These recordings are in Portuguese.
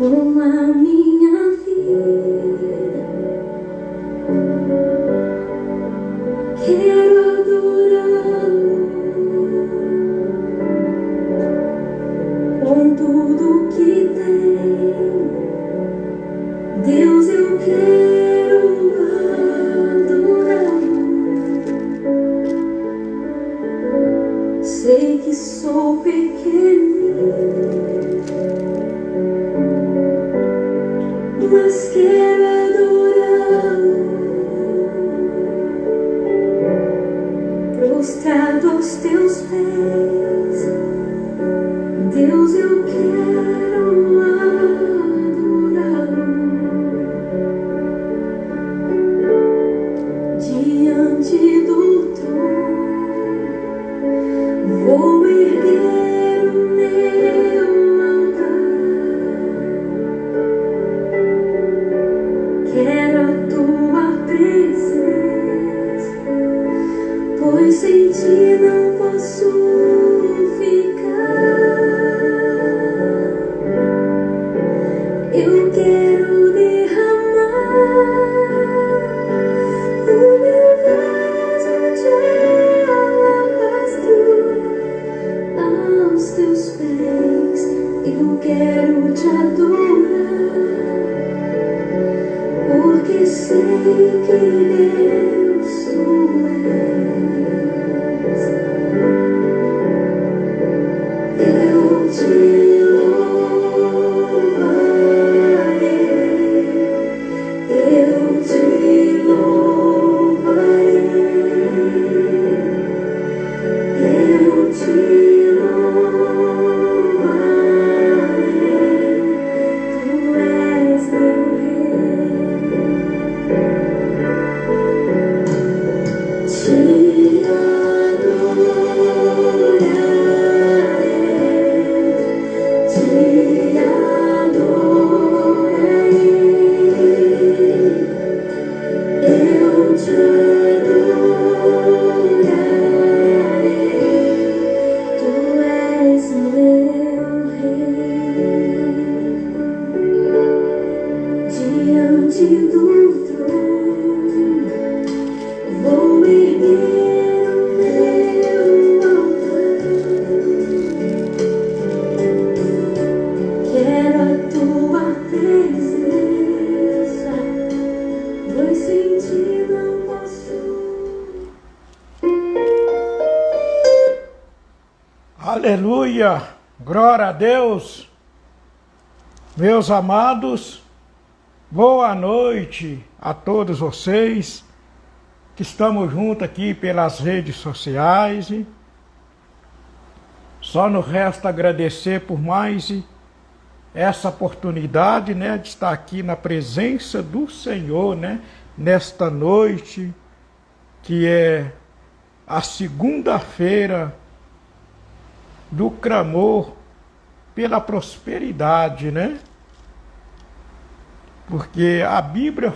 com a minha vida. Quero adorá-lo com tudo que tenho. Deus, eu quero adorá-lo. Sei que sou pequenino, mas quero adorá-lo, prostrado aos teus pés. Deus, eu quero adorá-lo. Diante do trono vou erguer o meu altar. Quero a tua presença, pois sem ti não posso ficar. Eu quero derramar o meu vaso de alabastro aos teus pés. Eu quero te adorar, porque sei que Deus tu és. Eu te louvarei, eu te louvarei, eu te louvarei. Tu és meu rei. Te diante do trono vou erguer o meu altar. Quero a tua presença, pois sem ti não posso. Aleluia! Glória a Deus! Meus amados, boa noite a todos vocês que estamos juntos aqui pelas redes sociais. Só nos resta agradecer por mais essa oportunidade, né, de estar aqui na presença do Senhor, né, nesta noite, que é a segunda-feira do clamor pela prosperidade, né? Porque a Bíblia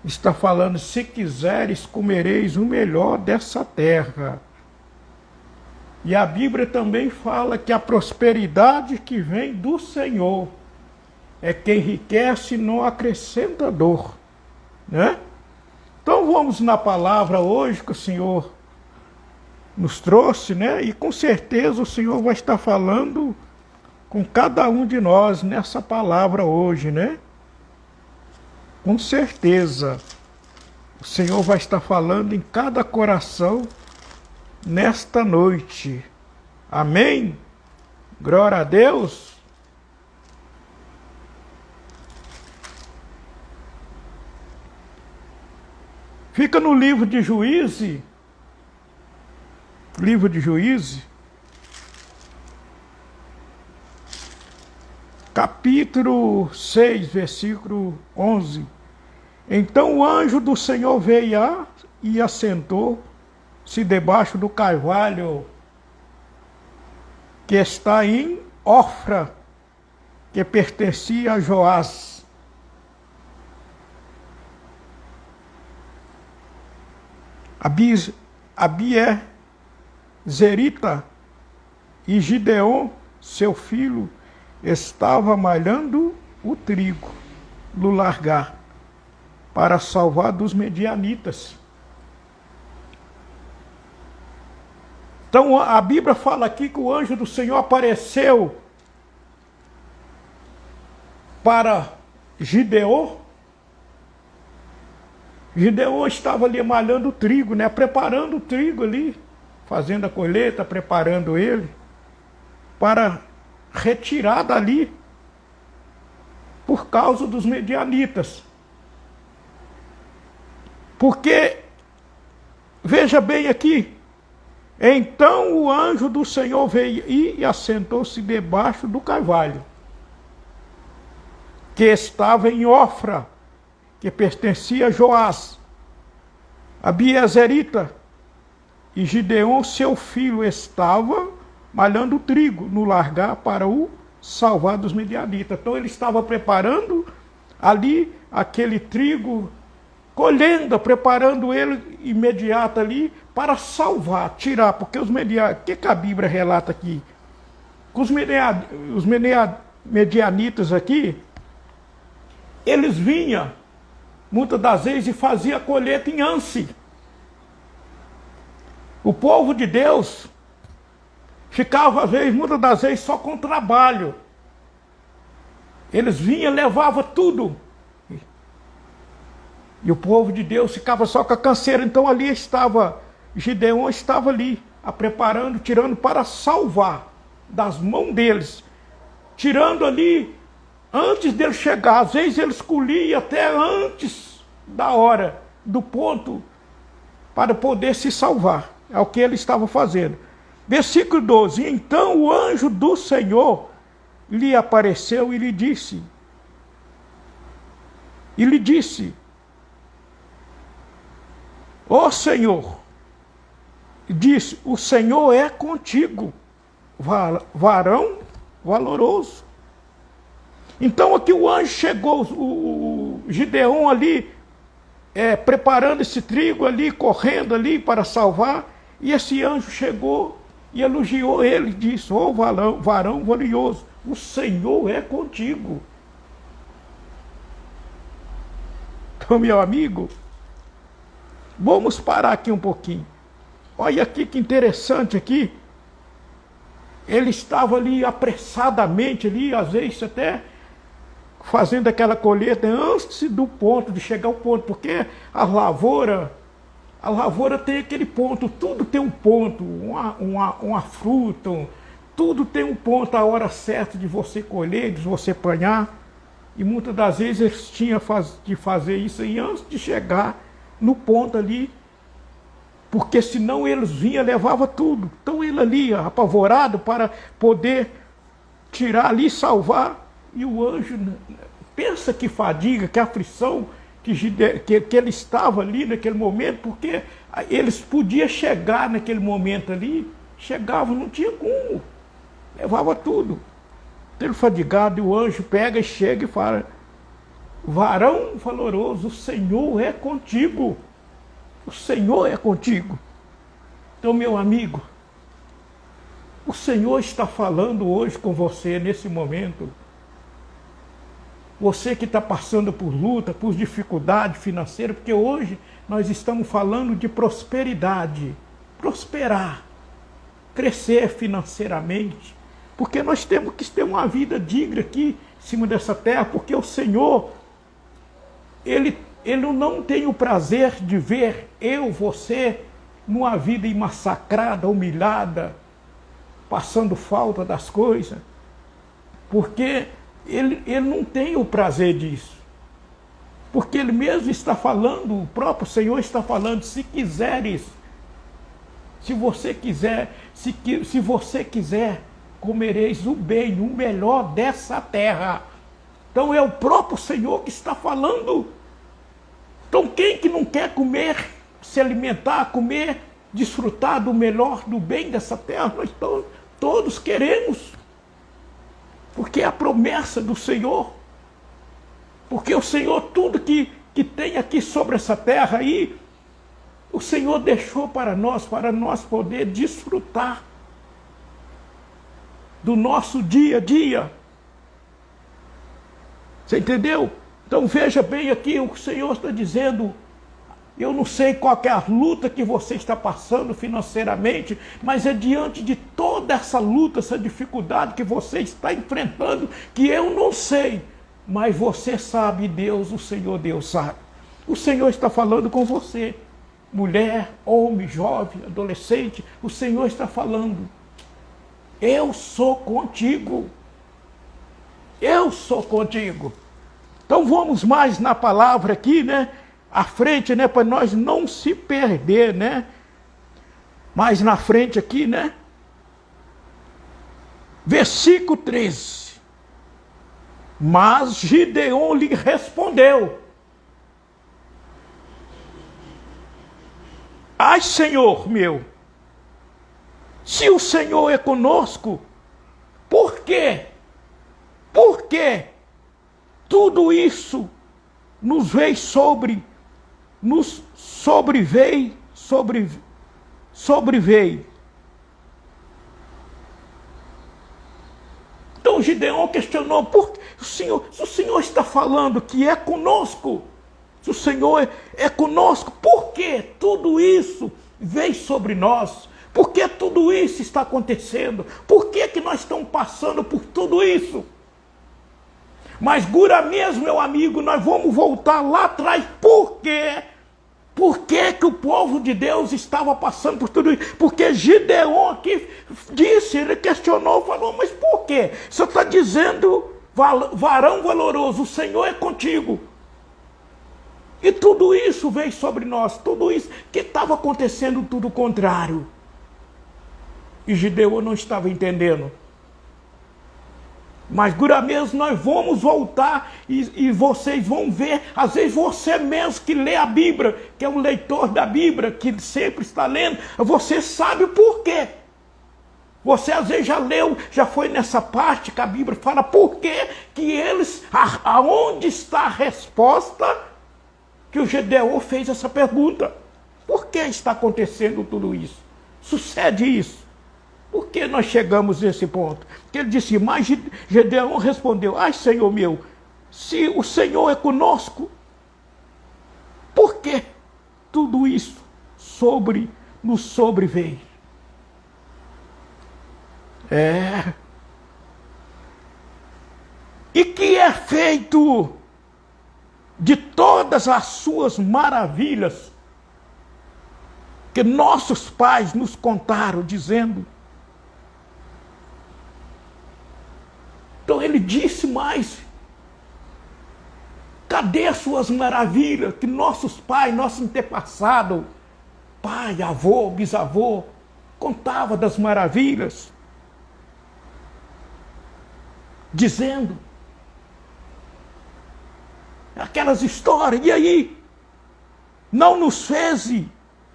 está falando, se quiseres comereis o melhor dessa terra. E a Bíblia também fala que a prosperidade que vem do Senhor é que enriquece e não acrescenta dor, né? Então vamos na palavra hoje que o Senhor nos trouxe, né? E com certeza o Senhor vai estar falando com cada um de nós nessa palavra hoje, né? Com certeza o Senhor vai estar falando em cada coração nesta noite. Amém? Glória a Deus. Fica no livro de Juízes, capítulo 6, versículo 11. Então o anjo do Senhor veio e assentou-se debaixo do carvalho que está em Ofra, que pertencia a Joás. Abiezerita e Gideon, seu filho, estava malhando o trigo no largar para salvar dos medianitas. Então a Bíblia fala aqui que o anjo do Senhor apareceu para Gideon. Gideon estava ali malhando o trigo, né? Preparando o trigo ali, fazendo a colheita, preparando ele para retirar dali por causa dos medianitas. Porque, veja bem aqui, então o anjo do Senhor veio e assentou-se debaixo do carvalho, que estava em Ofra, que pertencia a Joás, a Biezerita, e Gideon, seu filho, estava malhando o trigo no largar para o salvar dos medianitas. Então ele estava preparando ali aquele trigo, colhendo, preparando ele imediato ali para salvar, tirar, porque os medianitas, o que a Bíblia relata aqui? Os medianitas aqui, eles vinham muitas das vezes e faziam a colheita em Anse. O povo de Deus ficava, às vezes, muitas das vezes, só com trabalho. Eles vinham, levavam tudo. E o povo de Deus ficava só com a canseira. Então ali estava, Gideon estava ali, preparando, tirando para salvar das mãos deles. Tirando ali, antes dele chegar. Às vezes eles colhiam até antes da hora, do ponto, para poder se salvar. É o que ele estava fazendo. Versículo 12. Então o anjo do Senhor lhe apareceu e lhe disse, ó Senhor, disse, o Senhor é contigo, varão valoroso. Então aqui o anjo chegou, o Gideon ali, preparando esse trigo ali, correndo ali para salvar, e esse anjo chegou e elogiou ele, disse, ó varão valioso, o Senhor é contigo. Então, meu amigo, vamos parar aqui um pouquinho. Olha aqui que interessante aqui. Ele estava ali apressadamente ali, às vezes até fazendo aquela colheita antes do ponto, de chegar ao ponto, porque a lavoura tem aquele ponto, tudo tem um ponto, uma fruta, tudo tem um ponto, a hora certa de você colher, de você apanhar. E muitas das vezes eles tinham de fazer isso aí antes de chegar no ponto ali, porque senão eles vinham e levavam tudo. Então ele ali, apavorado, para poder tirar ali, salvar, e o anjo, pensa que fadiga, que aflição, que ele estava ali naquele momento, porque eles podiam chegar naquele momento ali, chegavam, não tinha como, levava tudo. Ele fadigado, e o anjo pega e chega e fala, varão valoroso, o Senhor é contigo. O Senhor é contigo. Então, meu amigo, o Senhor está falando hoje com você nesse momento. Você que está passando por luta, por dificuldade financeira, porque hoje nós estamos falando de prosperidade, prosperar, crescer financeiramente, porque nós temos que ter uma vida digna aqui em cima dessa terra, porque o Senhor, Ele não tem o prazer de ver você numa vida massacrada, humilhada, passando falta das coisas, porque ele não tem o prazer disso. Porque ele mesmo está falando, o próprio Senhor está falando, se quiseres, se você quiser, comereis o bem, o melhor dessa terra. Então é o próprio Senhor que está falando. Então quem que não quer comer, se alimentar, comer, desfrutar do melhor, do bem dessa terra? Nós todos queremos. Porque é a promessa do Senhor. Porque o Senhor, tudo que tem aqui sobre essa terra aí, o Senhor deixou para nós poder desfrutar do nosso dia a dia. Você entendeu? Então veja bem aqui, o Senhor está dizendo, eu não sei qual é a luta que você está passando financeiramente, mas é diante de toda essa luta, essa dificuldade que você está enfrentando, que eu não sei, mas você sabe, Deus, o Senhor Deus sabe. O Senhor está falando com você, mulher, homem, jovem, adolescente, o Senhor está falando, eu sou contigo, eu sou contigo. Então vamos mais na palavra aqui, né? À frente, né? Para nós não se perder, né? Mais na frente aqui, né? Versículo 13. Mas Gideon lhe respondeu: ai, Senhor meu, se o Senhor é conosco, por quê? Por quê? Tudo isso nos veio nos sobreveio. Então Gideon questionou, por que se o Senhor está falando que é conosco, se o Senhor é conosco, por que tudo isso veio sobre nós? Por que tudo isso está acontecendo? Por que nós estamos passando por tudo isso? Mas gura mesmo, meu amigo, nós vamos voltar lá atrás. Por quê? Por que o povo de Deus estava passando por tudo isso? Porque Gideon aqui disse, ele questionou, falou, mas por quê? Você está dizendo, varão valoroso, o Senhor é contigo. E tudo isso veio sobre nós, tudo isso que estava acontecendo, tudo o contrário. E Gideon não estava entendendo. Mas dura mesmo, nós vamos voltar e vocês vão ver, às vezes você mesmo que lê a Bíblia, que é um leitor da Bíblia, que sempre está lendo, você sabe o porquê. Você às vezes já leu, já foi nessa parte que a Bíblia fala por que eles, aonde está a resposta que o Gideon fez essa pergunta. Por que está acontecendo tudo isso? Sucede isso. Por que nós chegamos nesse ponto? Porque ele disse, mas Gideon respondeu, ai, Senhor meu, se o Senhor é conosco, por que tudo isso nos sobreveio? E que é feito de todas as suas maravilhas que nossos pais nos contaram, dizendo. Então ele disse mais, cadê as suas maravilhas que nossos pais, nossos antepassados, pai, avô, bisavô, contava das maravilhas, dizendo aquelas histórias, e aí, não nos fez, e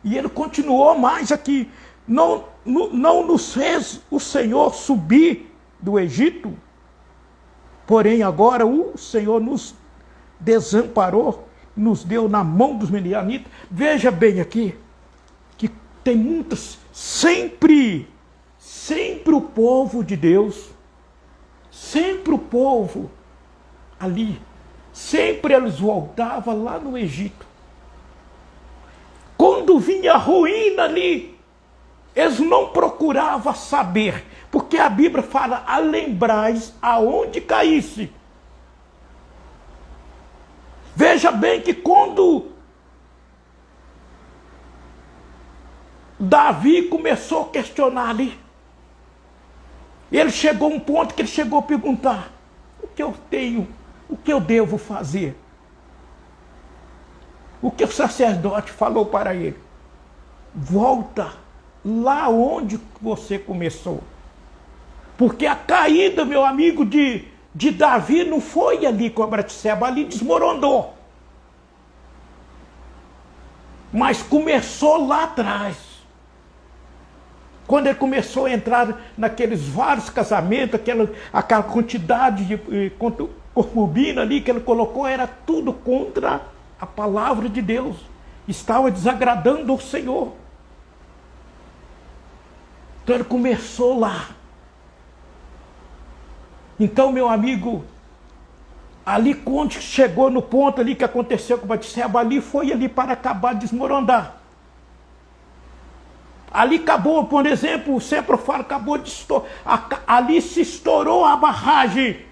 ele continuou mais aqui, não nos fez o Senhor subir do Egito? Porém, agora o Senhor nos desamparou, nos deu na mão dos midianitas. Veja bem aqui, que tem muitas, sempre o povo de Deus, sempre o povo ali, sempre eles voltavam lá no Egito. Quando vinha a ruína ali, eles não procuravam saber, porque a Bíblia fala, a lembrais aonde caísse. Veja bem que quando Davi começou a questionar ali, ele chegou a um ponto que ele chegou a perguntar, o que eu tenho, o que eu devo fazer? O que o sacerdote falou para ele? Volta lá onde você começou. Porque a caída, meu amigo, de Davi não foi ali com a Batseba, ali desmoronou. Mas começou lá atrás. Quando ele começou a entrar naqueles vários casamentos, aquela quantidade de concubina ali que ele colocou, era tudo contra a palavra de Deus. Estava desagradando ao Senhor. Então ele começou lá. Então, meu amigo, Ali quando chegou no ponto ali que aconteceu com Batseba, ali foi ali para acabar de desmoronar. Ali acabou, por exemplo, sempre eu falo, acabou de estourar. Ali se estourou a barragem.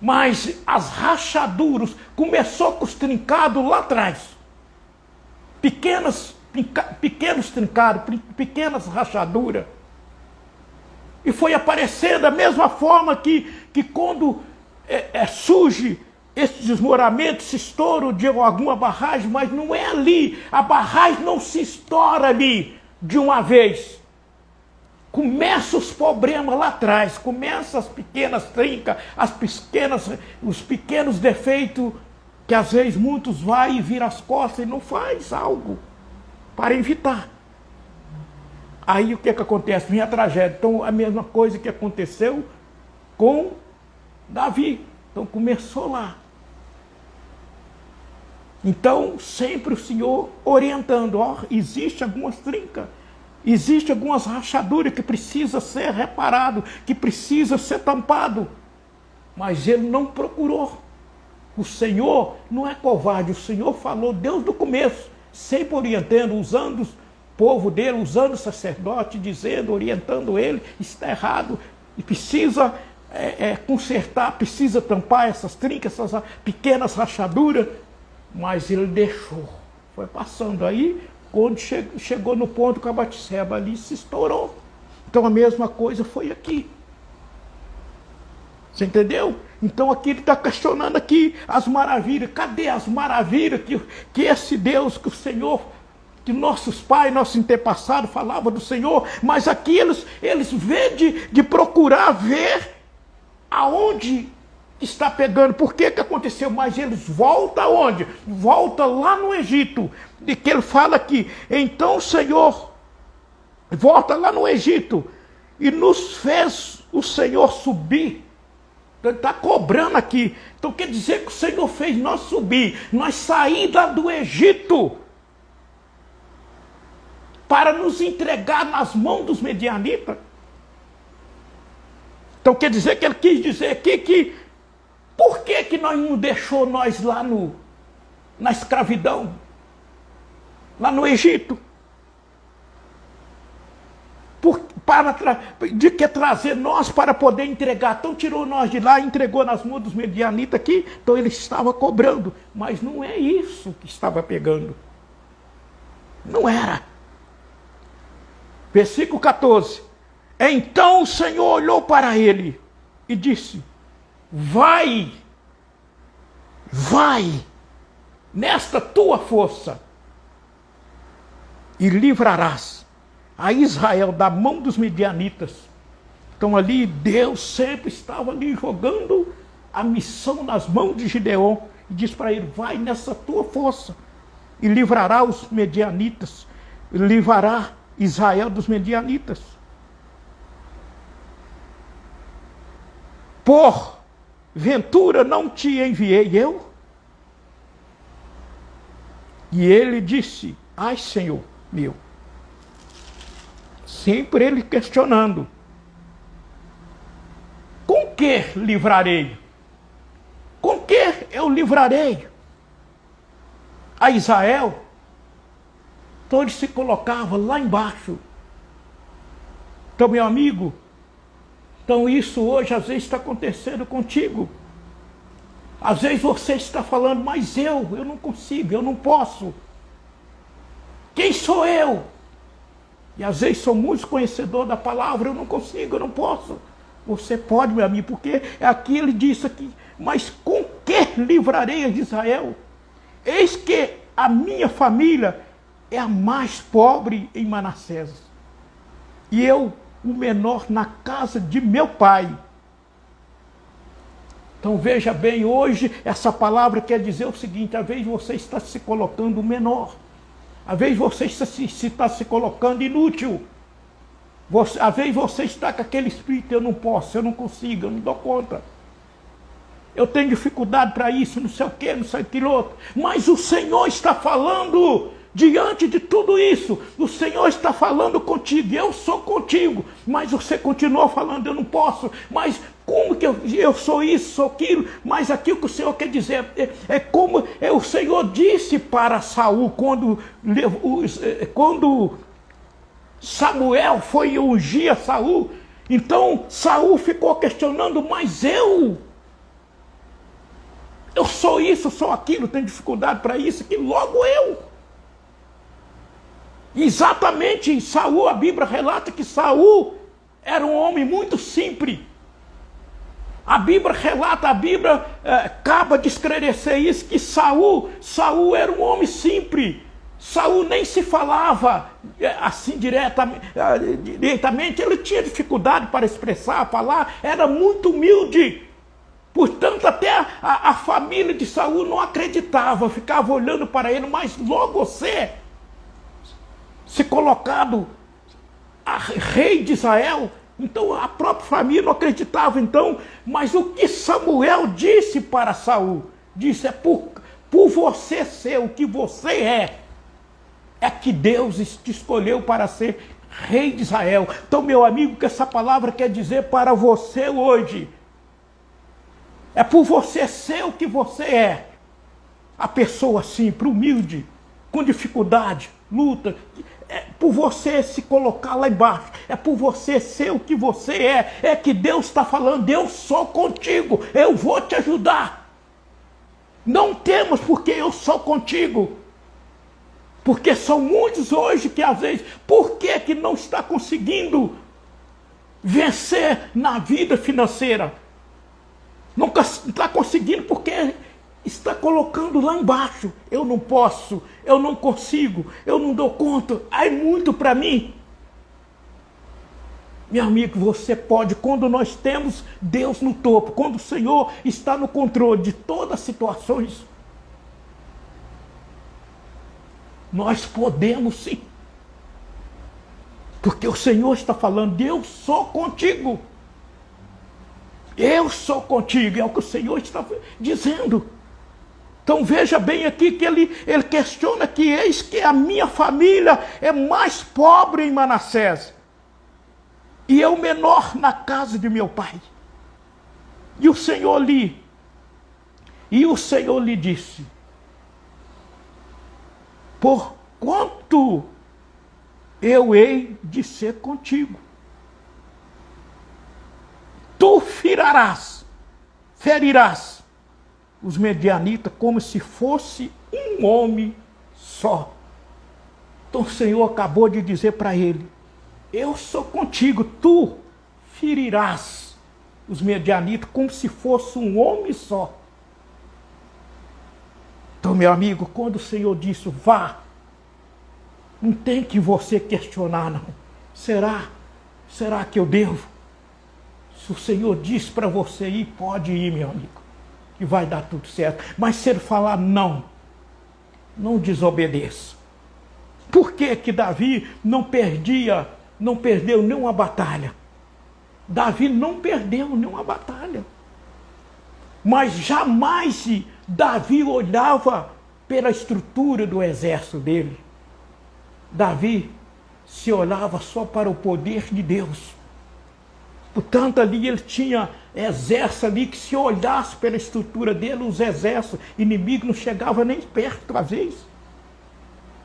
Mas as rachaduras, começou com os trincados lá atrás. Pequenos trincados, pequenas rachaduras. E foi aparecendo da mesma forma que quando surge esse desmoramento, se estoura de alguma barragem, mas não é ali. A barragem não se estoura ali de uma vez. Começa os problemas lá atrás, começa as pequenas trincas, os pequenos defeitos, que às vezes muitos vai e viram as costas e não faz algo para evitar. Aí o que acontece? Vem a tragédia. Então a mesma coisa que aconteceu com Davi. Então começou lá. Então sempre o Senhor orientando, existe algumas trincas, existe algumas rachaduras que precisa ser reparado, que precisa ser tampado. Mas ele não procurou. O Senhor não é covarde, o Senhor falou desde o começo, sempre orientando, usando o povo dele, usando o sacerdote, dizendo, orientando ele, está errado, e precisa consertar, precisa tampar essas trincas, essas pequenas rachaduras, mas ele deixou, foi passando. Aí, quando chegou no ponto com a Batseba, ali se estourou. Então a mesma coisa foi aqui. Você entendeu? Então aqui ele está questionando aqui as maravilhas. Cadê as maravilhas que esse Deus, que o Senhor, que nossos pais, nossos antepassados falavam do Senhor, mas aqui eles vêm de procurar ver aonde está pegando. Por que aconteceu? Mas eles voltam aonde? Volta lá no Egito. De que ele fala aqui, então o Senhor volta lá no Egito e nos fez o Senhor subir. Então ele está cobrando aqui. Então quer dizer que o Senhor fez nós subir, nós sair lá do Egito para nos entregar nas mãos dos medianitas. Então quer dizer que ele quis dizer aqui que por que nós não deixou nós lá na escravidão, lá no Egito? De que trazer nós para poder entregar. Então tirou nós de lá, entregou nas mãos dos medianitas aqui. Então ele estava cobrando. Mas não é isso que estava pegando. Não era. Versículo 14. Então o Senhor olhou para ele e disse, vai nesta tua força e livrarás a Israel da mão dos medianitas. Então ali Deus sempre estava ali jogando a missão nas mãos de Gideon e diz para ele, vai nessa tua força e livrará os medianitas, livrará Israel dos medianitas. Por ventura não te enviei eu? E ele disse, ai Senhor meu. Sempre ele questionando. Com que livrarei? Com que eu livrarei a Israel? Então ele se colocava lá embaixo. Então, meu amigo, então isso hoje às vezes está acontecendo contigo. Às vezes você está falando, mas eu não consigo, eu não posso. Quem sou eu? E às vezes sou muito conhecedor da palavra, eu não consigo, eu não posso. Você pode, meu amigo, porque aqui ele disse aqui, mas com que livrarei a Israel? Eis que a minha família é a mais pobre em Manassés. E eu, o menor na casa de meu pai. Então veja bem, hoje essa palavra quer dizer o seguinte, às vezes você está se colocando menor. Às vezes você está se colocando inútil. Às vezes você está com aquele espírito, eu não posso, eu não consigo, eu não dou conta. Eu tenho dificuldade para isso, não sei o que, não sei aquilo outro. Mas o Senhor está falando diante de tudo isso, o Senhor está falando contigo, eu sou contigo, mas você continua falando, eu não posso, mas como que eu sou isso, sou aquilo, mas aquilo que o Senhor quer dizer é como o Senhor disse para Saul, quando Samuel foi ungir a Saul, então Saul ficou questionando, mas eu sou isso, sou aquilo, tenho dificuldade para isso, que logo eu. Exatamente, Saul, a Bíblia relata que Saul era um homem muito simples. A Bíblia relata, acaba de esclarecer isso, que Saul era um homem simples. Saul nem se falava assim diretamente, ele tinha dificuldade para expressar, falar, era muito humilde. Portanto, até a família de Saul não acreditava, ficava olhando para ele, mas logo você, se colocado a rei de Israel, então a própria família não acreditava. Então, mas o que Samuel disse para Saul, disse, por você ser o que você é que Deus te escolheu para ser rei de Israel. Então, meu amigo, o que essa palavra quer dizer para você hoje, é por você ser o que você é, a pessoa simples, humilde, com dificuldade, luta, é por você se colocar lá embaixo, é por você ser o que você é que Deus está falando, eu sou contigo, eu vou te ajudar. Não temas porque eu sou contigo. Porque são muitos hoje que às vezes, por que não está conseguindo vencer na vida financeira? Não está conseguindo porque está colocando lá embaixo. Eu não posso, eu não consigo, eu não dou conta, é muito para mim. Meu amigo, você pode, quando nós temos Deus no topo, quando o Senhor está no controle de todas as situações, nós podemos sim. Porque o Senhor está falando, eu sou contigo. Eu sou contigo, é o que o Senhor está dizendo. Então veja bem aqui que ele questiona que eis que a minha família é mais pobre em Manassés, e eu menor na casa de meu pai. E o Senhor lhe disse, porquanto eu hei de ser contigo, tu ferirás os medianitas como se fosse um homem só. Então o Senhor acabou de dizer para ele, eu sou contigo, tu ferirás os medianitas como se fosse um homem só. Então, meu amigo, quando o Senhor disse, vá, não tem que você questionar, não. Será que eu devo? Se o Senhor disse para você ir, pode ir, meu amigo, que vai dar tudo certo. Mas se ele falar não desobedeça. Por que que Davi não perdeu nenhuma batalha? Davi não perdeu nenhuma batalha. Mas jamais Davi olhava pela estrutura do exército dele. Davi se olhava só para o poder de Deus. Portanto, ali ele tinha exército ali que, se olhasse pela estrutura dele, os exércitos inimigos não chegavam nem perto às vezes.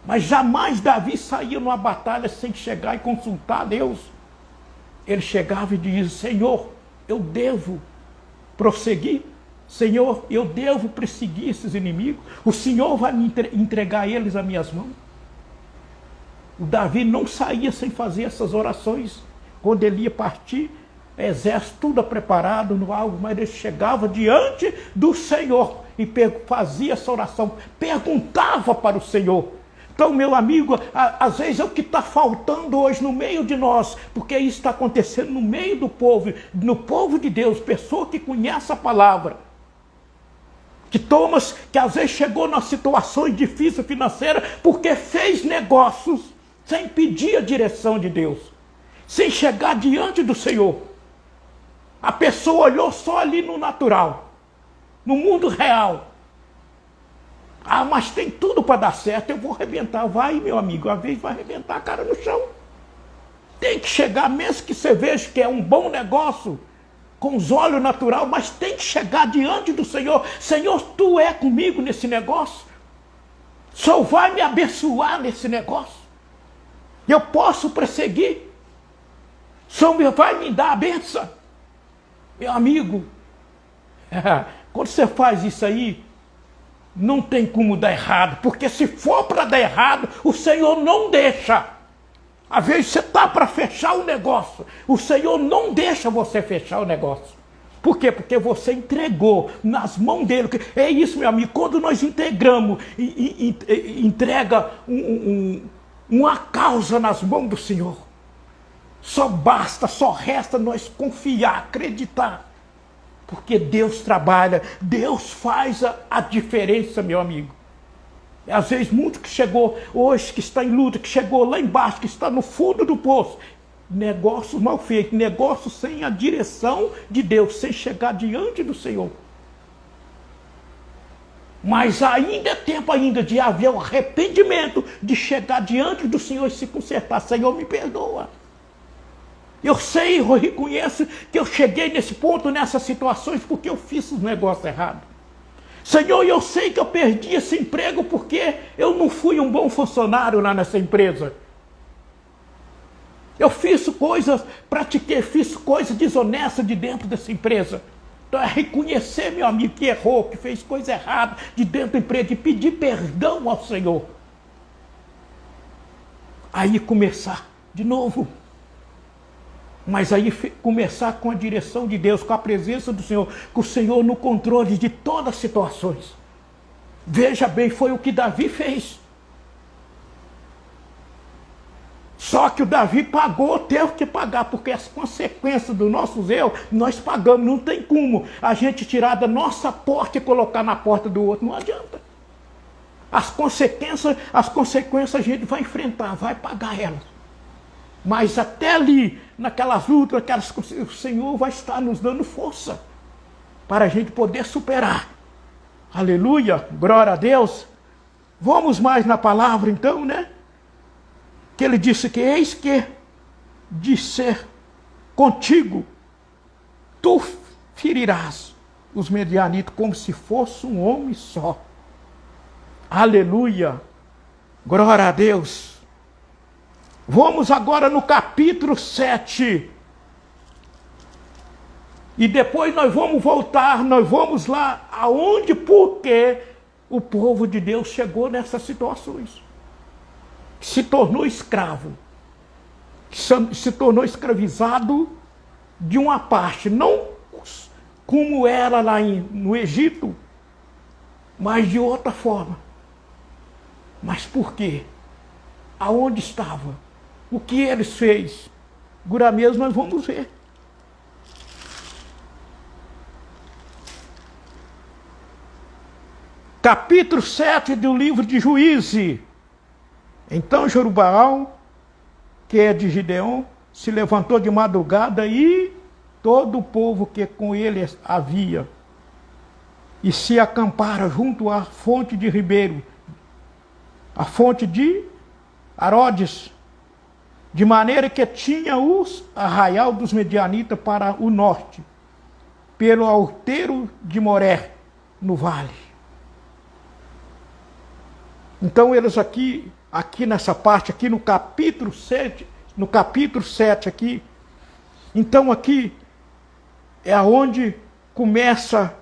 Mas jamais Davi saía numa batalha sem chegar e consultar a Deus. Ele chegava e dizia, Senhor, eu devo prosseguir? Senhor, eu devo perseguir esses inimigos? O Senhor vai me entregar eles às minhas mãos? O Davi não saía sem fazer essas orações. Quando ele ia partir, exército tudo preparado no alvo, mas ele chegava diante do Senhor e fazia essa oração, perguntava para o Senhor. Então, meu amigo, às vezes é o que está faltando hoje no meio de nós, porque isso está acontecendo no meio do povo, no povo de Deus, pessoa que conhece a palavra, que às vezes chegou numa situação difícil financeira, porque fez negócios sem pedir a direção de Deus, sem chegar diante do Senhor. A pessoa olhou só ali no natural, no mundo real. Ah, mas tem tudo para dar certo, eu vou arrebentar. Vai, meu amigo, a vez vai arrebentar a cara no chão. Tem que chegar, mesmo que você veja que é um bom negócio, com os olhos natural, mas tem que chegar diante do Senhor. Senhor, tu é comigo nesse negócio? O Senhor vai me abençoar nesse negócio? Eu posso prosseguir? O Senhor vai me dar a benção? Meu amigo, quando você faz isso aí, não tem como dar errado, porque se for para dar errado, o Senhor não deixa. Às vezes você está para fechar o negócio, o Senhor não deixa você fechar o negócio. Por quê? Porque você entregou nas mãos dele. É isso, meu amigo, quando nós integramos, entrega uma causa nas mãos do Senhor, só basta, só resta nós confiar, acreditar. Porque Deus trabalha, Deus faz a diferença, meu amigo. Às vezes, muito que chegou hoje, que está em luta, que chegou lá embaixo, que está no fundo do poço. Negócios mal feitos, negócios sem a direção de Deus, sem chegar diante do Senhor. Mas ainda é tempo ainda de haver o arrependimento, de chegar diante do Senhor e se consertar. Senhor, me perdoa. Eu sei, eu reconheço que eu cheguei nesse ponto, nessas situações, porque eu fiz os negócios errados. Senhor, eu sei que eu perdi esse emprego porque eu não fui um bom funcionário lá nessa empresa. Eu fiz coisas, fiz coisas desonestas de dentro dessa empresa. Então é reconhecer, meu amigo, que errou, que fez coisa errada de dentro da empresa, e pedir perdão ao Senhor. Aí começar de novo. Mas aí começar com a direção de Deus, com a presença do Senhor, com o Senhor no controle de todas as situações. Veja bem, foi o que Davi fez. Só que o Davi pagou, teve que pagar, porque as consequências dos nossos erros, nós pagamos. Não tem como a gente tirar da nossa porta e colocar na porta do outro, não adianta. As consequências a gente vai enfrentar, vai pagar elas. Mas até ali, naquelas lutas, o Senhor vai estar nos dando força para a gente poder superar. Aleluia, glória a Deus. Vamos mais na palavra então, né? Que ele disse que eis que de ser contigo, tu ferirás os medianitas como se fosse um homem só. Aleluia, glória a Deus. Vamos agora no capítulo 7. E depois nós vamos voltar, nós vamos lá aonde, porque o povo de Deus chegou nessas situações. Se tornou escravo. Se tornou escravizado de uma parte, não como era lá no Egito, mas de outra forma. Mas por quê? Aonde estava? O que eles fez? Agora mesmo nós vamos ver. Capítulo 7 do livro de Juízes. Então Jerubaal, que é de Gideon, se levantou de madrugada e todo o povo que com ele havia, e se acamparam junto à fonte de Ribeiro, a fonte de Arodes, de maneira que tinha os arraial dos medianitas para o norte, pelo outeiro de Moré, no vale. Então eles aqui nessa parte, aqui no capítulo 7, aqui, então aqui é aonde começa,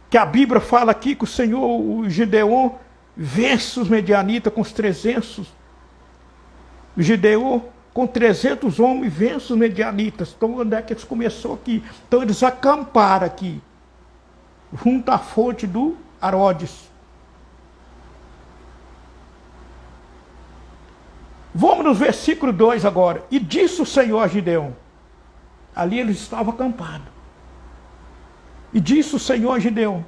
que a Bíblia fala aqui que o Senhor, o Gideon, vence os medianitas com os 300. O Gideon, com 300 homens, vence os medianitas. Então, onde é que eles começaram aqui? Então, eles acamparam aqui, junto à fonte do Arodes. Vamos no versículo 2 agora. E disse o Senhor a Gideon. Ali eles estavam acampados. E disse o Senhor a Gideon: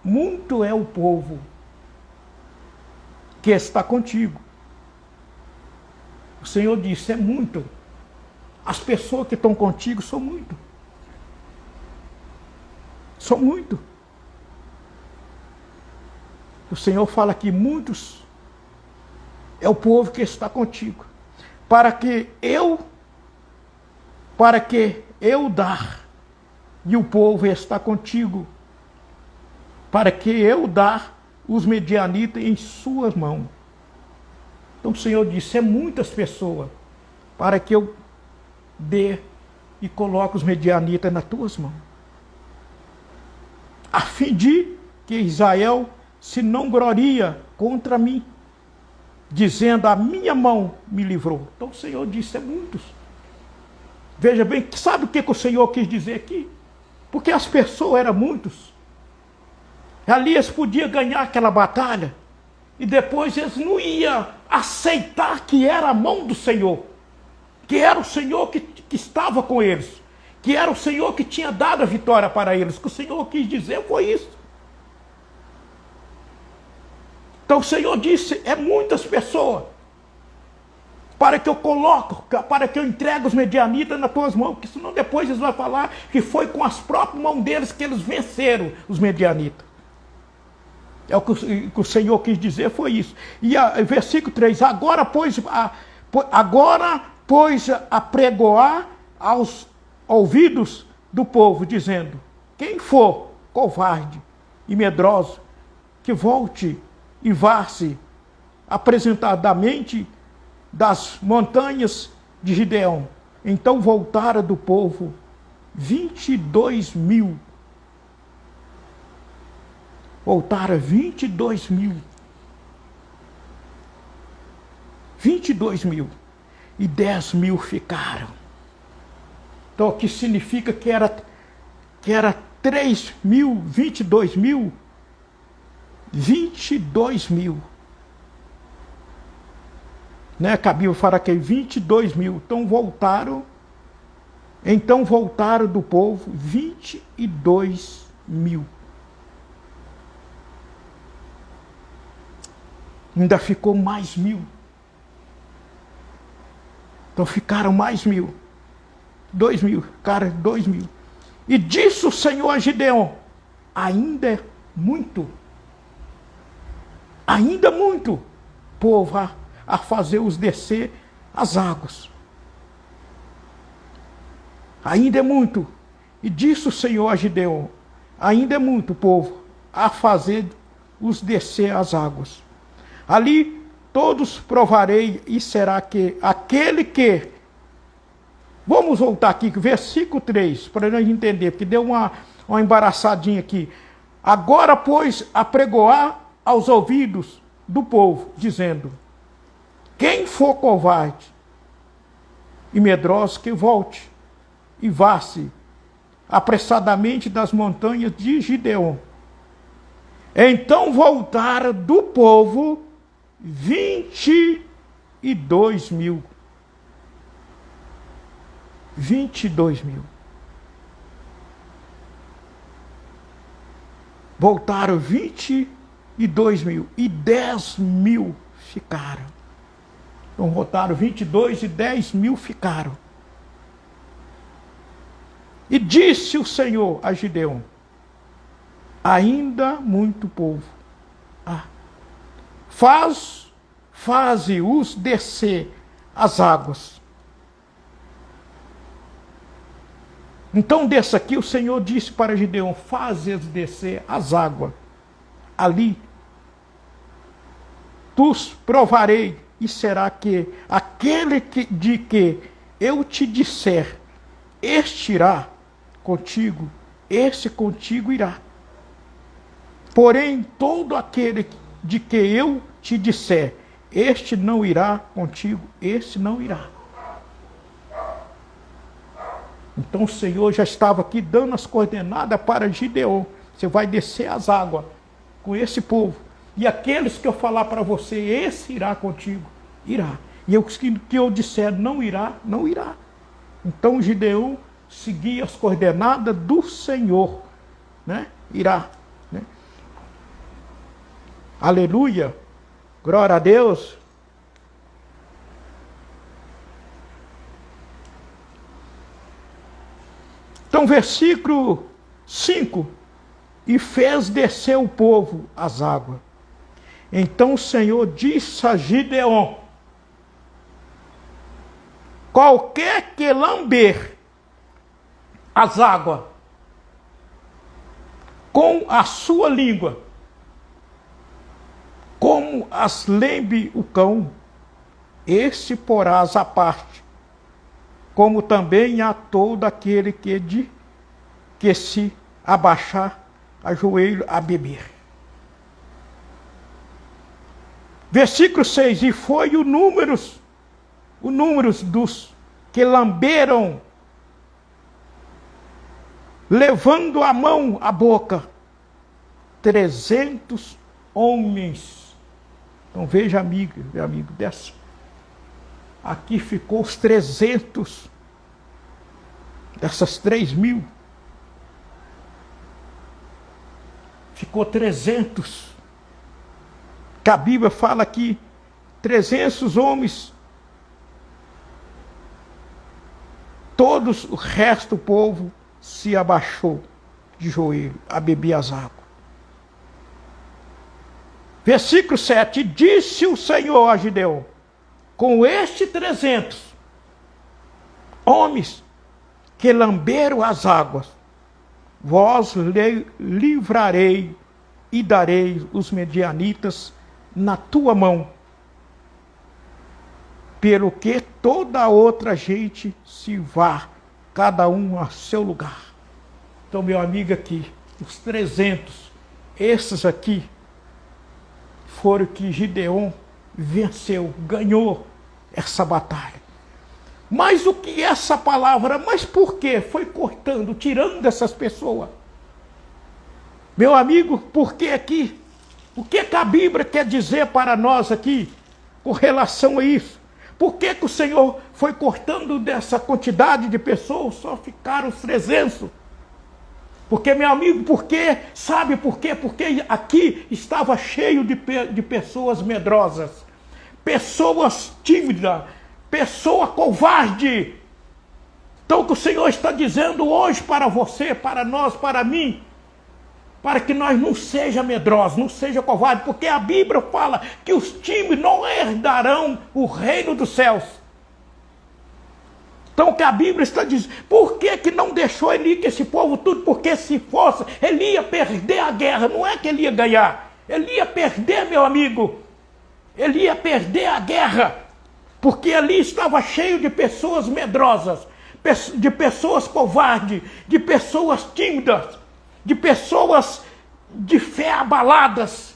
muito é o povo que está contigo. O Senhor disse: é muito. As pessoas que estão contigo são muito. São muito. O Senhor fala que muitos é o povo que está contigo, para que eu dar, e o povo está contigo, para que eu dar os medianitas em suas mãos. Então o Senhor disse, é muitas pessoas, para que eu dê e coloque os medianitas nas tuas mãos, a fim de que Israel se não gloria contra mim, dizendo, a minha mão me livrou. Então o Senhor disse, é muitos. Veja bem, sabe o que o Senhor quis dizer aqui? Porque as pessoas eram muitos. Ali eles podiam ganhar aquela batalha, e depois eles não iam aceitar que era a mão do Senhor, que era o Senhor que estava com eles, que era o Senhor que tinha dado a vitória para eles. O que o Senhor quis dizer foi isso. Então o Senhor disse, é muitas pessoas, para que eu coloco, para que eu entregue os medianitas nas tuas mãos, porque senão depois eles vão falar que foi com as próprias mãos deles que eles venceram os medianitas. É o que o Senhor quis dizer, foi isso. E versículo 3, agora, pois, apregoar aos ouvidos do povo, dizendo, quem for covarde e medroso, que volte e vá-se apresentadamente das montanhas de Gideão. Então voltaram do povo 22.000. Voltaram 22.000. 22.000. E 10.000 ficaram. Então, o que significa que era 3.000, 22.000? 22.000. Né? A Bíblia fala que 22.000. Então voltaram do povo 22.000. Ainda ficou mais 1.000. Então ficaram mais 1.000. 2.000. Ficaram 2.000. E disse o Senhor a Gideão, ainda é muito. Ainda muito povo a fazer-os descer as águas. Ainda é muito. E disse o Senhor a Gideão, ainda é muito povo a fazer-os descer as águas. Ali todos provarei, e será que aquele que... Vamos voltar aqui, versículo 3, para nós entender, porque deu uma embaraçadinha aqui. Agora, pois, apregoar aos ouvidos do povo, dizendo, quem for covarde e medroso, que volte e vá-se apressadamente das montanhas de Gideão. Então voltaram do povo 22.000. 22.000. Voltaram 22.000 e 10.000 ficaram. Então voltaram 22 e 10.000 ficaram. E disse o Senhor a Gideão, ainda muito povo. Faze-os descer as águas. Então desça aqui, o Senhor disse para Gideão, faze-os descer as águas. Ali tu provarei, e será que aquele de que eu te disser, este irá contigo, esse contigo irá. Porém, todo aquele de que eu te disser, este não irá contigo, esse não irá. Então o Senhor já estava aqui dando as coordenadas para Gideão. Você vai descer as águas com esse povo. E aqueles que eu falar para você, esse irá contigo, irá. E o que eu disser não irá, não irá. Então Gideão seguia as coordenadas do Senhor, né? Irá. Né? Aleluia. Glória a Deus. Então, versículo 5. E fez descer o povo as águas. Então o Senhor disse a Gideon: qualquer que lamber as águas com a sua língua, como as lembe o cão, esse porás à parte, como também a todo aquele que se abaixar a joelho a beber. Versículo 6, e foi o números dos que lamberam, levando a mão à boca, 300 homens. Então veja, amigo, dessa. Aqui ficou os 300, dessas 3.000. Ficou 300. Que a Bíblia fala aqui, 300 homens. Todos, o resto do povo se abaixou de joelho a beber as águas. Versículo 7, disse o Senhor a Gideon: com estes 300 homens que lamberam as águas, vós livrarei e darei os medianitas na tua mão, pelo que toda a outra gente se vá, cada um a seu lugar. Então, meu amigo, aqui, os 300, esses aqui, foram que Gideon venceu, ganhou essa batalha. Mas o que é essa palavra? Mas por que foi cortando, tirando dessas pessoas? Meu amigo, por que aqui? O que a Bíblia quer dizer para nós aqui com relação a isso? Por que o Senhor foi cortando dessa quantidade de pessoas? Só ficaram os 300. Porque, meu amigo, por quê? Sabe por quê? Porque aqui estava cheio de pessoas medrosas, pessoas tímidas, pessoa covarde. Então o que o Senhor está dizendo hoje para você, para nós, para mim, para que nós não seja medrosos, não seja covarde, porque a Bíblia fala que os tímidos não herdarão o reino dos céus. Então o que a Bíblia está dizendo, por que não deixou ele ir com esse povo tudo? Porque se fosse, ele ia perder a guerra, não é que ele ia ganhar, ele ia perder, meu amigo, ele ia perder a guerra, porque ali estava cheio de pessoas medrosas, de pessoas covardes, de pessoas tímidas, de pessoas de fé abaladas,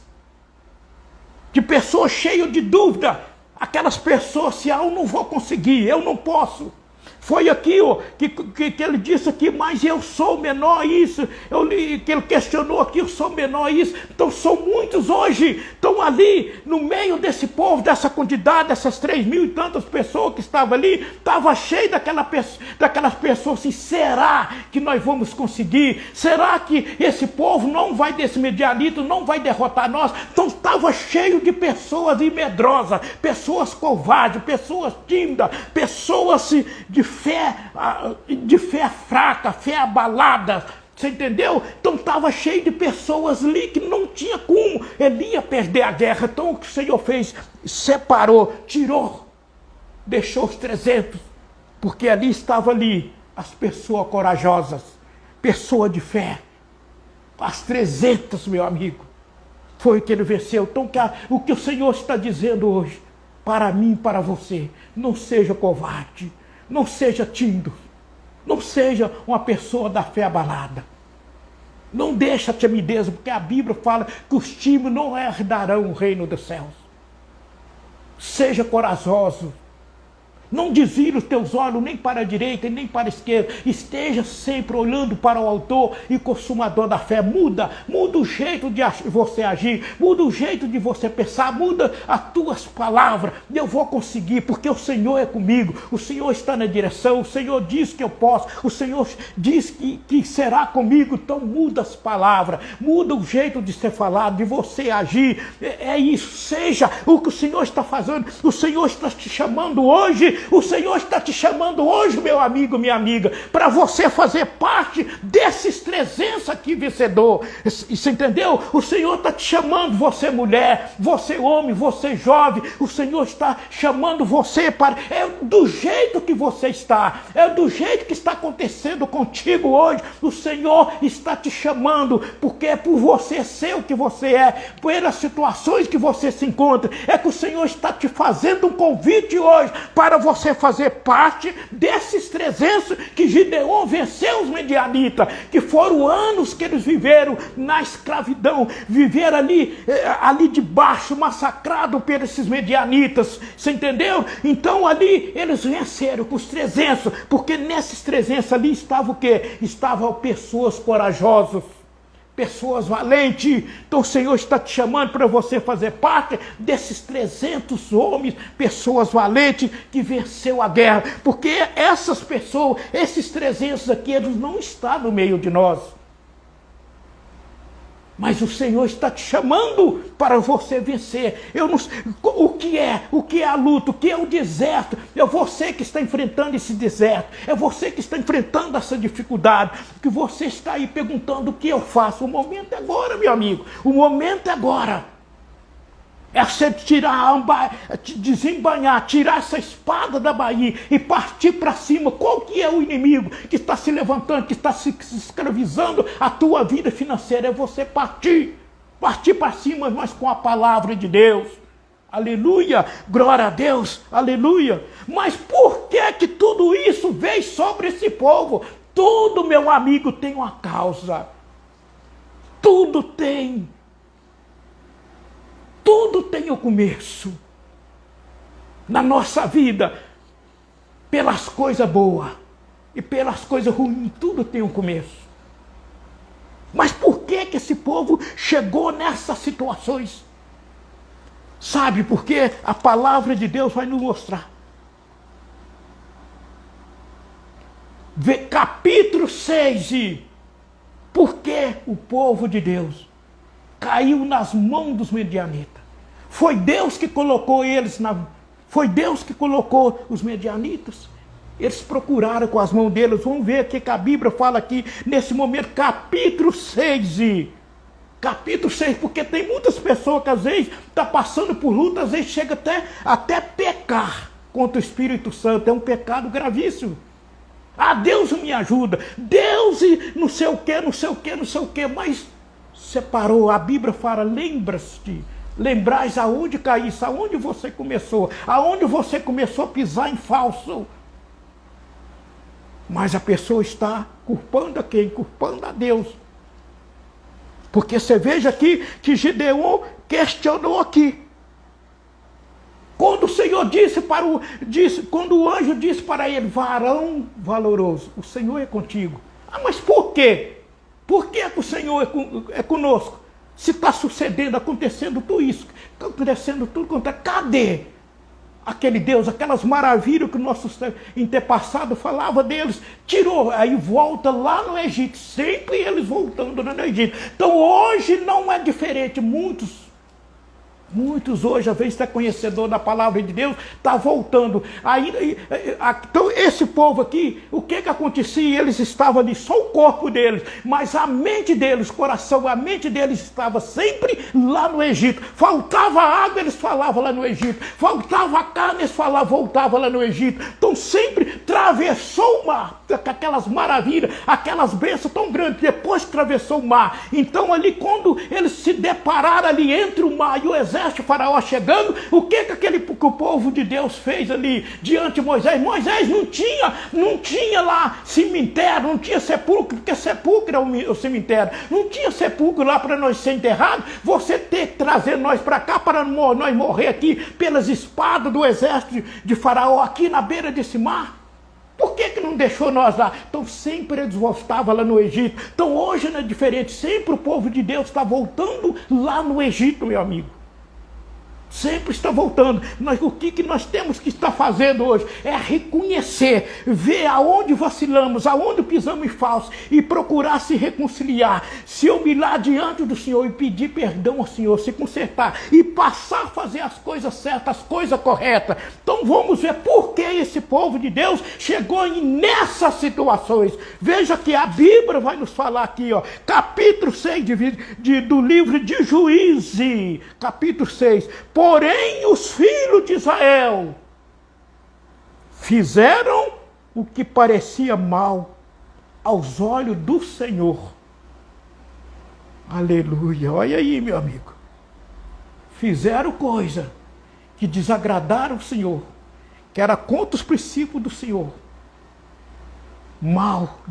de pessoas cheias de dúvida, aquelas pessoas assim, eu não vou conseguir, eu não posso. Foi aqui que ele disse aqui, mas eu sou menor isso. Que ele questionou aqui, eu sou menor isso. Então são muitos hoje, estão ali no meio desse povo, dessa quantidade, dessas 3.000 e tantas pessoas que estavam ali, estava cheio daquelas pessoas assim, será que nós vamos conseguir? Será que esse povo não vai, desse medianito, não vai derrotar nós? Então estava cheio de pessoas medrosas, pessoas covardes, pessoas tímidas, pessoas de fé fraca, fé abalada, você entendeu? Então estava cheio de pessoas ali que não tinha como, ele ia perder a guerra. Então o que o Senhor fez? Separou, tirou, deixou os 300, porque ali estava ali as pessoas corajosas, pessoas de fé, as 300, meu amigo, foi o que ele venceu. Então o que o Senhor está dizendo hoje, para mim, para você, não seja covarde, não seja tímido, não seja uma pessoa da fé abalada. Não deixa a timidez, porque a Bíblia fala que os tímidos não herdarão o reino dos céus. Seja corajoso. Não desvire os teus olhos nem para a direita e nem para a esquerda. Esteja sempre olhando para o autor e consumador da fé. Muda o jeito de você agir, muda o jeito de você pensar, muda as tuas palavras. Eu vou conseguir, porque o Senhor é comigo, o Senhor está na direção, o Senhor diz que eu posso, o Senhor diz que será comigo. Então muda as palavras, muda o jeito de ser falado, de você agir. É isso, seja o que o Senhor está fazendo. O Senhor está te chamando hoje O Senhor está te chamando hoje, meu amigo, minha amiga, para você fazer parte desses 300 aqui vencedor. Você entendeu? O Senhor está te chamando, você mulher, você homem, você jovem. O Senhor está chamando você para... É do jeito que você está. É do jeito que está acontecendo contigo hoje. O Senhor está te chamando, porque é por você ser o que você é, pelas situações que você se encontra. É que o Senhor está te fazendo um convite hoje para você fazer parte desses 300 que Gideon venceu os medianitas, que foram anos que eles viveram na escravidão, viveram ali debaixo, massacrado por esses medianitas, você entendeu? Então ali eles venceram com os 300, porque nesses 300 ali estava o quê? Estavam pessoas corajosas, pessoas valentes. Então o Senhor está te chamando para você fazer parte desses 300 homens, pessoas valentes que venceu a guerra, porque essas pessoas, esses 300 aqui, eles não estão no meio de nós. Mas o Senhor está te chamando para você vencer. Eu não sei o que é a luta, o que é o deserto. É você que está enfrentando esse deserto. É você que está enfrentando essa dificuldade. Que você está aí perguntando o que eu faço. O momento é agora, meu amigo. O momento é agora. É você desembanhar, tirar essa espada da baía e partir para cima. Qual que é o inimigo que está se levantando, que está se escravizando a tua vida financeira? É você partir para cima, mas com a palavra de Deus. Aleluia, glória a Deus, aleluia. Mas por que tudo isso veio sobre esse povo? Tudo, meu amigo, tem uma causa. Tudo tem o começo. Na nossa vida, pelas coisas boas e pelas coisas ruins, tudo tem um começo. Mas por que esse povo chegou nessas situações? Sabe por quê? A palavra de Deus vai nos mostrar. Capítulo 6. Por que o povo de Deus caiu nas mãos dos medianitas? Foi Deus que colocou eles Foi Deus que colocou os medianitas. Eles procuraram com as mãos deles. Vamos ver o que a Bíblia fala aqui nesse momento, capítulo 6. Capítulo 6, porque tem muitas pessoas que às vezes estão passando por luta, às vezes chega até pecar contra o Espírito Santo. É um pecado gravíssimo. Ah, Deus me ajuda. Deus e não sei o que, mas separou. A Bíblia fala, lembrais aonde caísse, aonde você começou a pisar em falso. Mas a pessoa está culpando a quem? Culpando a Deus. Porque você veja aqui que Gideon questionou aqui. Quando o Senhor quando o anjo disse para ele, varão valoroso, o Senhor é contigo. Ah, mas por quê? Por que o Senhor é conosco? Se está sucedendo, acontecendo tudo isso, está acontecendo tudo contra. Cadê aquele Deus, aquelas maravilhas que o nosso antepassado falava deles? Tirou, aí volta lá no Egito, sempre eles voltando lá no Egito. Então hoje não é diferente, muitos hoje, às vezes, está conhecedor da palavra de Deus, está voltando. Então, esse povo aqui, o que acontecia? Eles estavam ali, só o corpo deles, mas a mente deles, o coração, a mente deles estava sempre lá no Egito. Faltava água, eles falavam lá no Egito. Faltava carne, eles falavam, voltavam lá no Egito. Então, sempre atravessou o mar, com aquelas maravilhas, aquelas bênçãos tão grandes, depois que atravessou o mar. Então, ali, quando eles se depararam ali entre o mar e o exército, o faraó chegando, o que o povo de Deus fez ali diante de Moisés? Moisés não tinha lá cemitério, não tinha sepulcro, porque sepulcro é o cemitério, não tinha sepulcro lá para nós ser enterrados. Você ter que trazer nós para cá para nós morrer aqui pelas espadas do exército de faraó aqui na beira desse mar? Por que não deixou nós lá? Então sempre eles voltavam lá no Egito. Então hoje não é diferente, sempre o povo de Deus está voltando lá no Egito, meu amigo. Sempre está voltando. O que nós temos que estar fazendo hoje é reconhecer, ver aonde vacilamos, aonde pisamos em falso e procurar se reconciliar, se humilhar diante do Senhor e pedir perdão ao Senhor, se consertar e passar a fazer as coisas certas, as coisas corretas. Então vamos ver por que esse povo de Deus chegou nessas situações. Veja que a Bíblia vai nos falar aqui, ó, capítulo 6 do livro de Juízes, capítulo 6. Porém, os filhos de Israel fizeram o que parecia mal aos olhos do Senhor. Aleluia. Olha aí, meu amigo. Fizeram coisa que desagradaram o Senhor, que era contra os princípios do Senhor. Mal,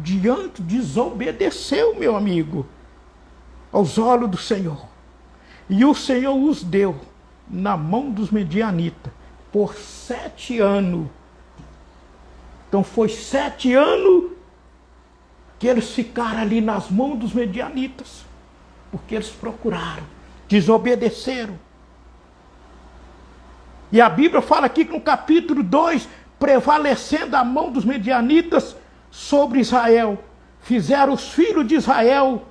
desobedeceu, meu amigo, aos olhos do Senhor. E o Senhor os deu na mão dos medianitas por 7 anos. Então foi 7 anos que eles ficaram ali nas mãos dos medianitas, porque eles procuraram, desobedeceram. E a Bíblia fala aqui que no capítulo 2, prevalecendo a mão dos medianitas sobre Israel, fizeram os filhos de Israel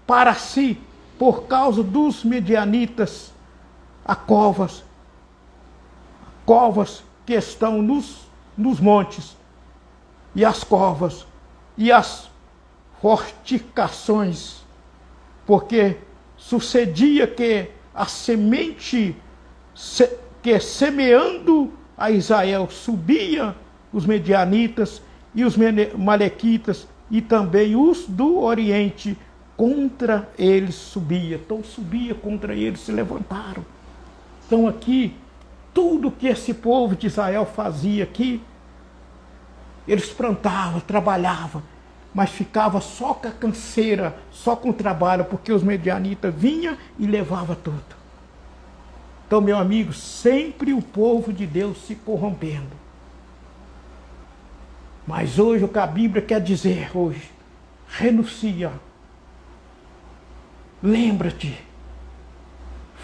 para si, por causa dos medianitas, a covas que estão nos montes, e as covas, e as fortificações, porque sucedia que a semente que semeando a Israel subia os medianitas e os malequitas e também os do Oriente contra eles subia. Então subia contra eles, se levantaram. Então aqui, tudo que esse povo de Israel fazia aqui, eles plantavam, trabalhavam, mas ficava só com a canseira, só com o trabalho, porque os medianitas vinham e levavam tudo. Então, meu amigo, sempre o povo de Deus se corrompendo. Mas hoje o que a Bíblia quer dizer hoje, renuncia. Lembra-te.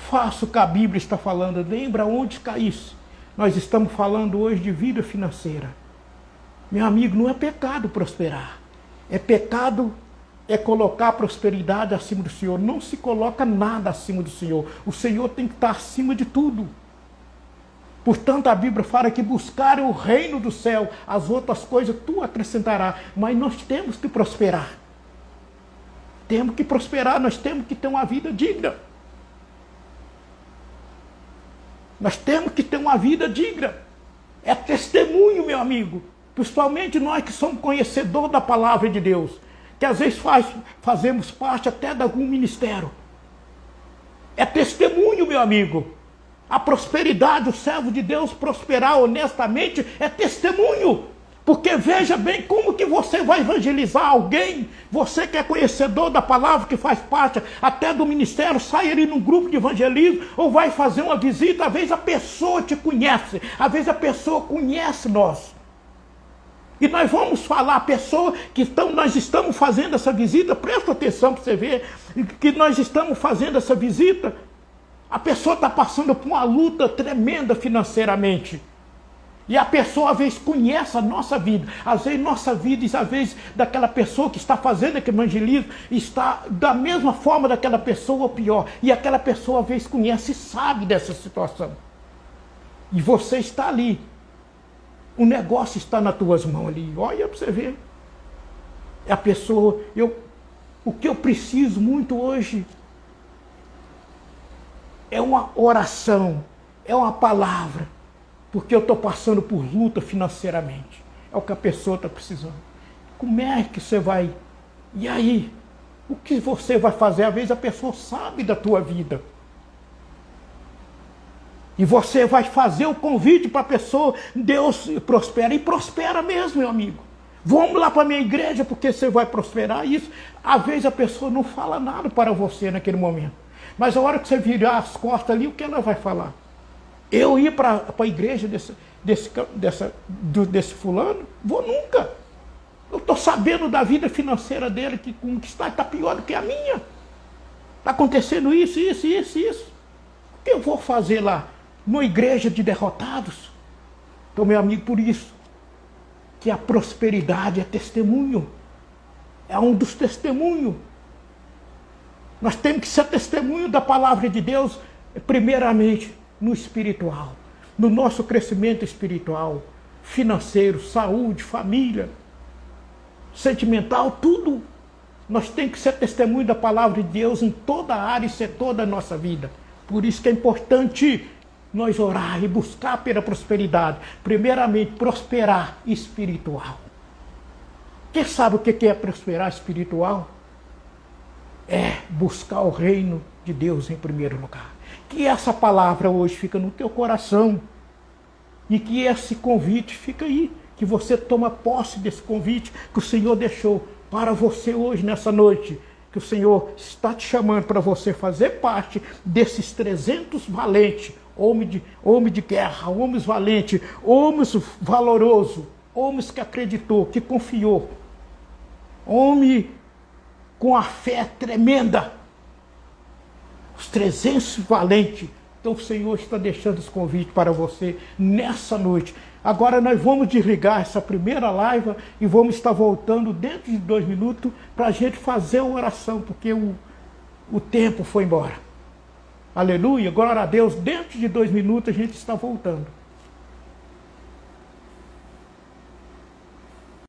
Faça o que a Bíblia está falando. Lembra onde caísse. Nós estamos falando hoje de vida financeira. Meu amigo, não é pecado prosperar. É pecado colocar a prosperidade acima do Senhor. Não se coloca nada acima do Senhor. O Senhor tem que estar acima de tudo. Portanto, a Bíblia fala que buscar o reino do céu, as outras coisas tu acrescentarás. Mas nós temos que prosperar. Temos que prosperar, nós temos que ter uma vida digna. Nós temos que ter uma vida digna. É testemunho, meu amigo. Principalmente nós que somos conhecedores da palavra de Deus. Que às vezes fazemos parte até de algum ministério. É testemunho, meu amigo. A prosperidade, o servo de Deus prosperar honestamente é testemunho. Porque veja bem como que você vai evangelizar alguém. Você que é conhecedor da palavra, que faz parte até do ministério, sai ali num grupo de evangelismo ou vai fazer uma visita. Às vezes a pessoa te conhece, às vezes a pessoa conhece nós. E nós vamos falar, a pessoa que nós estamos fazendo essa visita, presta atenção para você ver, que nós estamos fazendo essa visita, a pessoa está passando por uma luta tremenda financeiramente. E a pessoa, às vezes, conhece a nossa vida. Às vezes, nossa vida, às vezes, daquela pessoa que está fazendo aquele evangelismo, está da mesma forma daquela pessoa ou pior. E aquela pessoa, às vezes, conhece e sabe dessa situação. E você está ali. O negócio está nas tuas mãos ali. Olha para você ver. A pessoa... O que eu preciso muito hoje é uma oração, é uma palavra. Porque eu estou passando por luta financeiramente. É o que a pessoa está precisando. Como é que você vai... E aí? O que você vai fazer? Às vezes a pessoa sabe da tua vida. E você vai fazer o convite para a pessoa, Deus prospera. E prospera mesmo, meu amigo. Vamos lá para a minha igreja porque você vai prosperar. Isso, às vezes a pessoa não fala nada para você naquele momento. Mas a hora que você virar as costas ali, o que ela vai falar? Eu ir para a igreja desse fulano? Vou nunca. Eu estou sabendo da vida financeira dele, que como que está pior do que a minha. Está acontecendo isso. O que eu vou fazer lá? numa igreja de derrotados. Então, meu amigo, por isso que a prosperidade é testemunho. É um dos testemunhos. Nós temos que ser testemunho da palavra de Deus, primeiramente no espiritual, no nosso crescimento espiritual, financeiro, saúde, família, sentimental, tudo. Nós temos que ser testemunho da palavra de Deus em toda a área e setor da nossa vida. Por isso que é importante nós orar e buscar pela prosperidade. Primeiramente, prosperar espiritual. Quem sabe o que é prosperar espiritual? É buscar o reino de Deus em primeiro lugar. Que essa palavra hoje fica no teu coração. E que esse convite fica aí. Que você toma posse desse convite que o Senhor deixou para você hoje, nessa noite. Que o Senhor está te chamando para você fazer parte desses 300 valentes. Homem de guerra, homens valentes, homens valorosos, homens que acreditou, que confiou. Homem com a fé tremenda. Os 300 valentes. Então o Senhor está deixando esse convite para você nessa noite. Agora nós vamos desligar essa primeira live e vamos estar voltando dentro de 2 minutos para a gente fazer a oração, porque o tempo foi embora. Aleluia, glória a Deus. Dentro de 2 minutos a gente está voltando.